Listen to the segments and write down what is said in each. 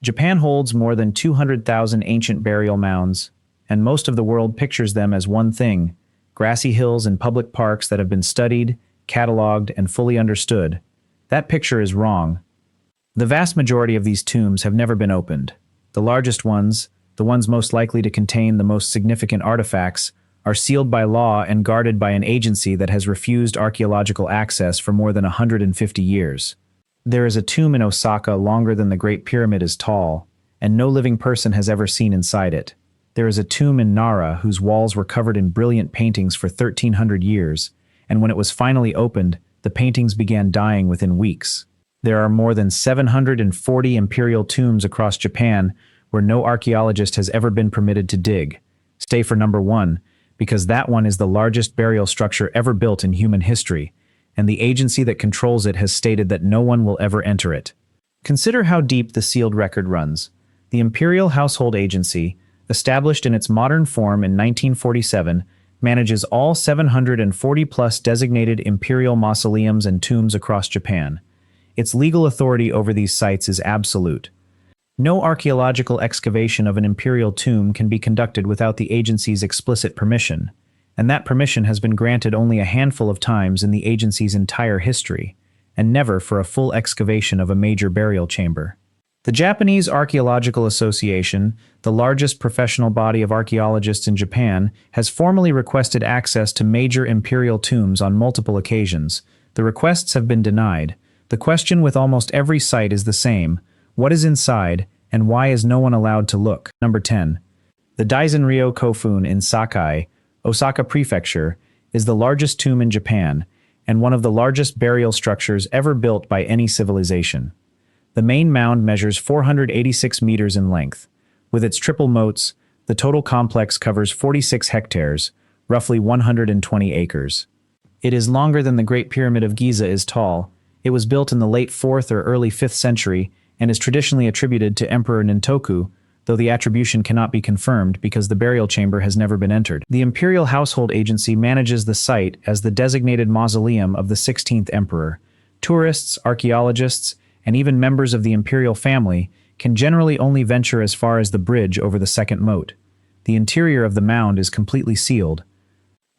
Japan holds more than 200,000 ancient burial mounds, and most of the world pictures them as one thing: grassy hills and public parks that have been studied, catalogued, and fully understood. That picture is wrong. The vast majority of these tombs have never been opened. The largest ones, the ones most likely to contain the most significant artifacts, are sealed by law and guarded by an agency that has refused archaeological access for more than 150 years. There is a tomb in Osaka longer than the Great Pyramid is tall, and no living person has ever seen inside it. There is a tomb in Nara whose walls were covered in brilliant paintings for 1,300 years, and when it was finally opened, the paintings began dying within weeks. There are more than 740 imperial tombs across Japan where no archaeologist has ever been permitted to dig. Stay for number 1, because that one is the largest burial structure ever built in human history, and the agency that controls it has stated that no one will ever enter it. Consider how deep the sealed record runs. The Imperial Household Agency, established in its modern form in 1947, manages all 740-plus designated imperial mausoleums and tombs across Japan. Its legal authority over these sites is absolute. No archaeological excavation of an imperial tomb can be conducted without the agency's explicit permission, and that permission has been granted only a handful of times in the agency's entire history, and never for a full excavation of a major burial chamber. The Japanese Archaeological Association, the largest professional body of archaeologists in Japan, has formally requested access to major imperial tombs on multiple occasions. The requests have been denied. The question with almost every site is the same: what is inside, and why is no one allowed to look? Number 10. The Daisenryo Kofun in Sakai, Osaka Prefecture, is the largest tomb in Japan, and one of the largest burial structures ever built by any civilization. The main mound measures 486 meters in length. With its triple moats, the total complex covers 46 hectares, roughly 120 acres. It is longer than the Great Pyramid of Giza is tall. It was built in the late 4th or early 5th century and is traditionally attributed to Emperor Nintoku, though the attribution cannot be confirmed because the burial chamber has never been entered. The Imperial Household Agency manages the site as the designated mausoleum of the 16th Emperor. Tourists, archaeologists, and even members of the imperial family can generally only venture as far as the bridge over the second moat. The interior of the mound is completely sealed.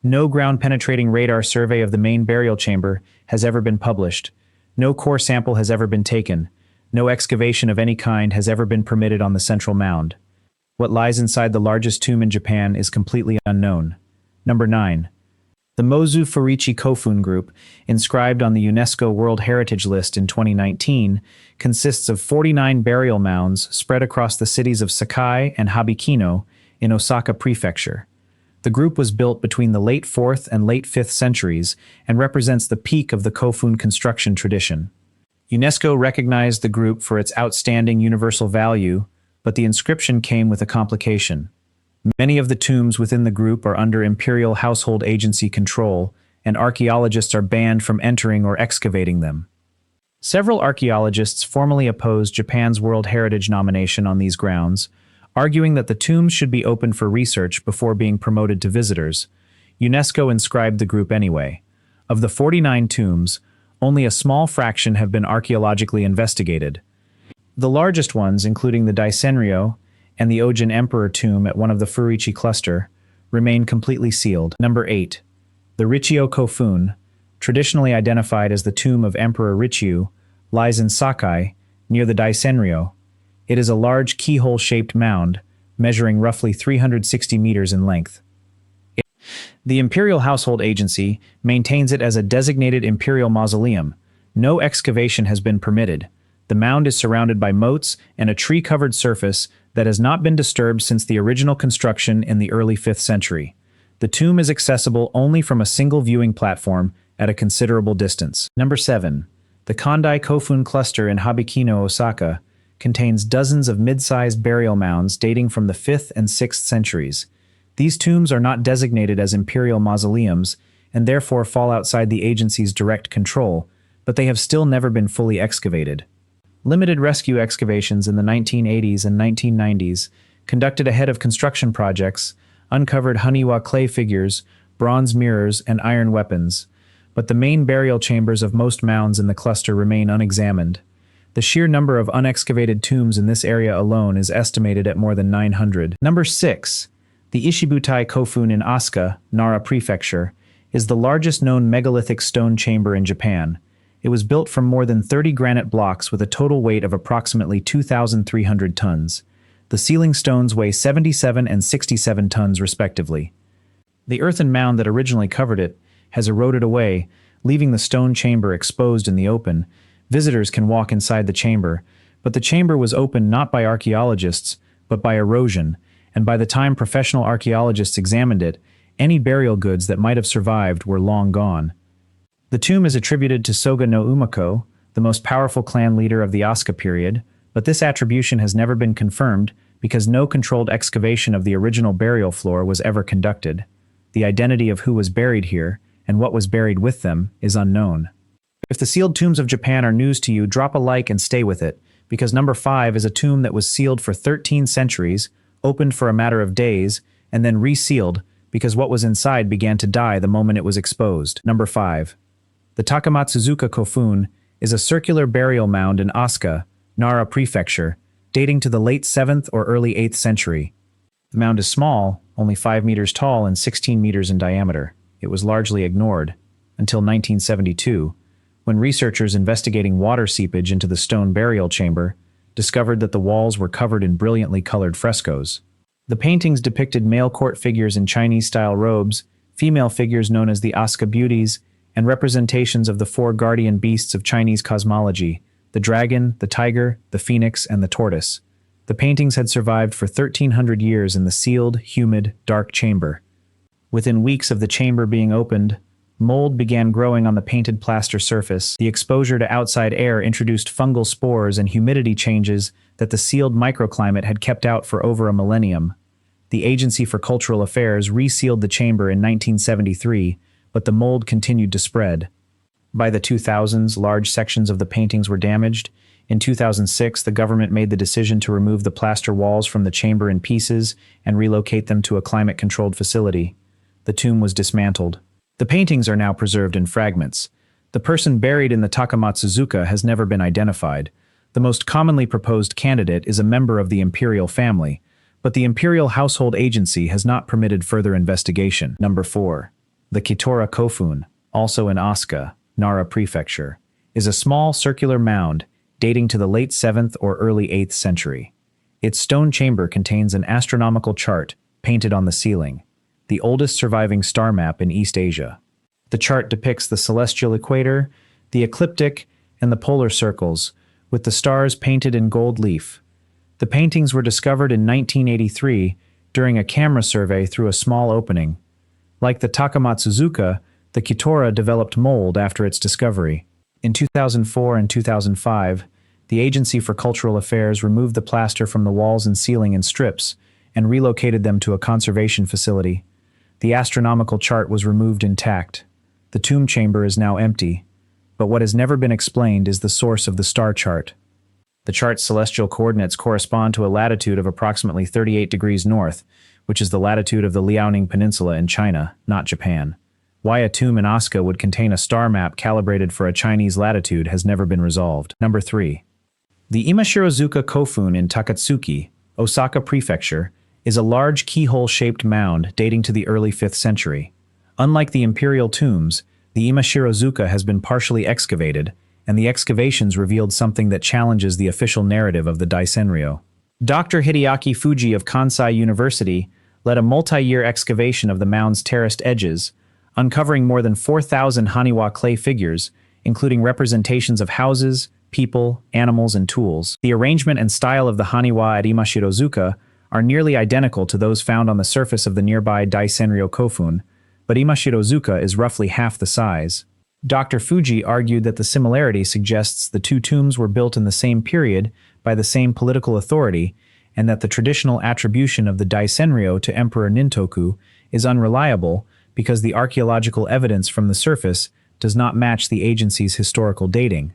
No ground-penetrating radar survey of the main burial chamber has ever been published. No core sample has ever been taken. No excavation of any kind has ever been permitted on the central mound. What lies inside the largest tomb in Japan is completely unknown. Number 9. The Mozu-Furuichi Kofun group, inscribed on the UNESCO World Heritage List in 2019, consists of 49 burial mounds spread across the cities of Sakai and Habikino in Osaka Prefecture. The group was built between the late 4th and late 5th centuries and represents the peak of the Kofun construction tradition. UNESCO recognized the group for its outstanding universal value, but the inscription came with a complication. Many of the tombs within the group are under Imperial Household Agency control, and archaeologists are banned from entering or excavating them. Several archaeologists formally opposed Japan's World Heritage nomination on these grounds, arguing that the tombs should be open for research before being promoted to visitors. UNESCO inscribed the group anyway. Of the 49 tombs, only a small fraction have been archaeologically investigated. The largest ones, including the Daisenryo and the Ojin Emperor tomb at one of the Furuichi cluster, remain completely sealed. Number 8. The Richiyo Kofun, traditionally identified as the tomb of Emperor Richiyo, lies in Sakai, near the Daisenryo. It is a large keyhole-shaped mound, measuring roughly 360 meters in length. The Imperial Household Agency maintains it as a designated imperial mausoleum. No excavation has been permitted. The mound is surrounded by moats and a tree-covered surface that has not been disturbed since the original construction in the early 5th century. The tomb is accessible only from a single viewing platform at a considerable distance. Number 7. The Kondai Kofun cluster in Habikino, Osaka, contains dozens of mid-sized burial mounds dating from the 5th and 6th centuries. These tombs are not designated as imperial mausoleums and therefore fall outside the agency's direct control, but they have still never been fully excavated. Limited rescue excavations in the 1980s and 1990s, conducted ahead of construction projects, uncovered Haniwa clay figures, bronze mirrors, and iron weapons, but the main burial chambers of most mounds in the cluster remain unexamined. The sheer number of unexcavated tombs in this area alone is estimated at more than 900. Number 6. The Ishibutai Kofun in Asuka, Nara Prefecture, is the largest known megalithic stone chamber in Japan. It was built from more than 30 granite blocks with a total weight of approximately 2,300 tons. The ceiling stones weigh 77 and 67 tons respectively. The earthen mound that originally covered it has eroded away, leaving the stone chamber exposed in the open. Visitors can walk inside the chamber, but the chamber was opened not by archaeologists, but by erosion, and by the time professional archaeologists examined it, any burial goods that might have survived were long gone. The tomb is attributed to Soga no Umako, the most powerful clan leader of the Asuka period, but this attribution has never been confirmed because no controlled excavation of the original burial floor was ever conducted. The identity of who was buried here, and what was buried with them, is unknown. If the sealed tombs of Japan are news to you, drop a like and stay with it, because number 5 is a tomb that was sealed for 13 centuries, opened for a matter of days, and then resealed because what was inside began to die the moment it was exposed. Number 5. The Takamatsuzuka Kofun is a circular burial mound in Asuka, Nara Prefecture, dating to the late 7th or early 8th century. The mound is small, only 5 meters tall and 16 meters in diameter. It was largely ignored, until 1972, when researchers investigating water seepage into the stone burial chamber discovered that the walls were covered in brilliantly colored frescoes. The paintings depicted male court figures in Chinese-style robes, female figures known as the Asuka Beauties, and representations of the 4 guardian beasts of Chinese cosmology, the dragon, the tiger, the phoenix, and the tortoise. The paintings had survived for 1,300 years in the sealed, humid, dark chamber. Within weeks of the chamber being opened, mold began growing on the painted plaster surface. The exposure to outside air introduced fungal spores and humidity changes that the sealed microclimate had kept out for over a millennium. The Agency for Cultural Affairs resealed the chamber in 1973, but the mold continued to spread. By the 2000s, large sections of the paintings were damaged. In 2006, the government made the decision to remove the plaster walls from the chamber in pieces and relocate them to a climate-controlled facility. The tomb was dismantled. The paintings are now preserved in fragments. The person buried in the Takamatsuzuka has never been identified. The most commonly proposed candidate is a member of the imperial family, but the Imperial Household Agency has not permitted further investigation. Number 4. The Kitora Kofun, also in Asuka, Nara Prefecture, is a small circular mound dating to the late 7th or early 8th century. Its stone chamber contains an astronomical chart painted on the ceiling, the oldest surviving star map in East Asia. The chart depicts the celestial equator, the ecliptic, and the polar circles, with the stars painted in gold leaf. The paintings were discovered in 1983 during a camera survey through a small opening. Like the Takamatsuzuka, the Kitora developed mold after its discovery. In 2004 and 2005, the Agency for Cultural Affairs removed the plaster from the walls and ceiling in strips and relocated them to a conservation facility. The astronomical chart was removed intact. The tomb chamber is now empty, but what has never been explained is the source of the star chart. The chart's celestial coordinates correspond to a latitude of approximately 38 degrees north, which is the latitude of the Liaoning Peninsula in China, not Japan. Why a tomb in Asuka would contain a star map calibrated for a Chinese latitude has never been resolved. Number 3. The Imashirozuka Kofun in Takatsuki, Osaka Prefecture, is a large keyhole-shaped mound dating to the early 5th century. Unlike the imperial tombs, the Imashirozuka has been partially excavated, and the excavations revealed something that challenges the official narrative of the Daisenryo. Dr. Hideaki Fuji of Kansai University led a multi-year excavation of the mound's terraced edges, uncovering more than 4,000 Haniwa clay figures, including representations of houses, people, animals, and tools. The arrangement and style of the Haniwa at Imashirozuka are nearly identical to those found on the surface of the nearby Daisenryo Kofun, but Imashirozuka is roughly half the size. Dr. Fuji argued that the similarity suggests the two tombs were built in the same period by the same political authority, and that the traditional attribution of the Daisenryo to Emperor Nintoku is unreliable because the archaeological evidence from the surface does not match the agency's historical dating.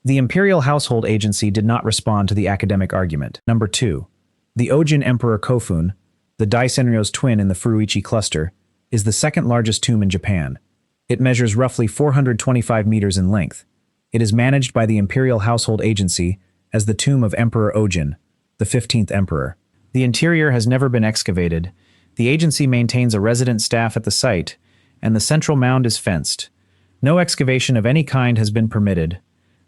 The Imperial Household Agency did not respond to the academic argument. Number 2. The Ojin Emperor Kofun, the Daisenryo's twin in the Furuichi cluster, is the second largest tomb in Japan. It measures roughly 425 meters in length. It is managed by the Imperial Household Agency as the tomb of Emperor Ojin, the 15th emperor. The interior has never been excavated. The agency maintains a resident staff at the site, and the central mound is fenced. No excavation of any kind has been permitted.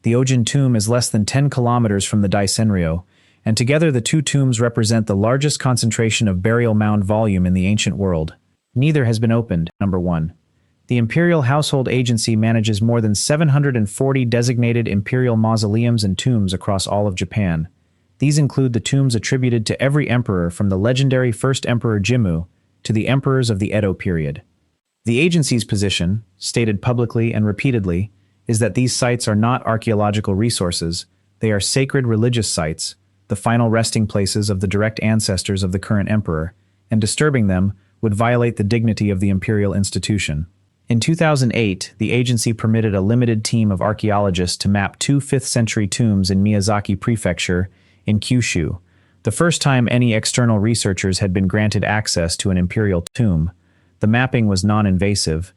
The Ojin tomb is less than 10 kilometers from the Daisenryo, and together the two tombs represent the largest concentration of burial mound volume in the ancient world. Neither has been opened. Number 1. The Imperial Household Agency manages more than 740 designated imperial mausoleums and tombs across all of Japan. These include the tombs attributed to every emperor from the legendary first Emperor Jimmu to the emperors of the Edo period. The agency's position, stated publicly and repeatedly, is that these sites are not archaeological resources, they are sacred religious sites, the final resting places of the direct ancestors of the current emperor, and disturbing them would violate the dignity of the imperial institution. In 2008, the agency permitted a limited team of archaeologists to map two 5th-century tombs in Miyazaki Prefecture in Kyushu, the first time any external researchers had been granted access to an imperial tomb. The mapping was non-invasive.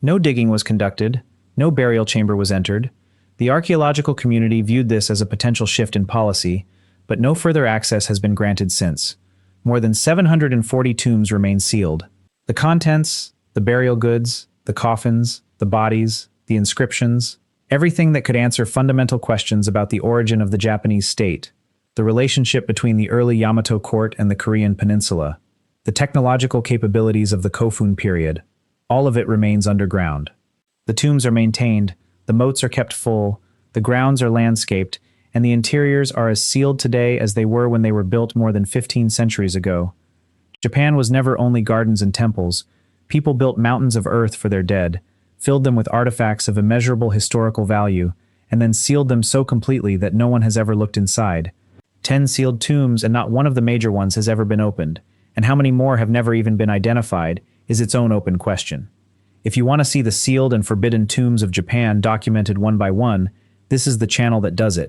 No digging was conducted, no burial chamber was entered. The archaeological community viewed this as a potential shift in policy, but no further access has been granted since. More than 740 tombs remain sealed. The contents, the burial goods, the coffins, the bodies, the inscriptions, everything that could answer fundamental questions about the origin of the Japanese state, the relationship between the early Yamato court and the Korean peninsula, the technological capabilities of the Kofun period, all of it remains underground. The tombs are maintained, the moats are kept full, the grounds are landscaped, and the interiors are as sealed today as they were when they were built more than 15 centuries ago. Japan was never only gardens and temples. People built mountains of earth for their dead, filled them with artifacts of immeasurable historical value, and then sealed them so completely that no one has ever looked inside. 10 sealed tombs and not one of the major ones has ever been opened, and how many more have never even been identified is its own open question. If you want to see the sealed and forbidden tombs of Japan documented one by one, this is the channel that does it.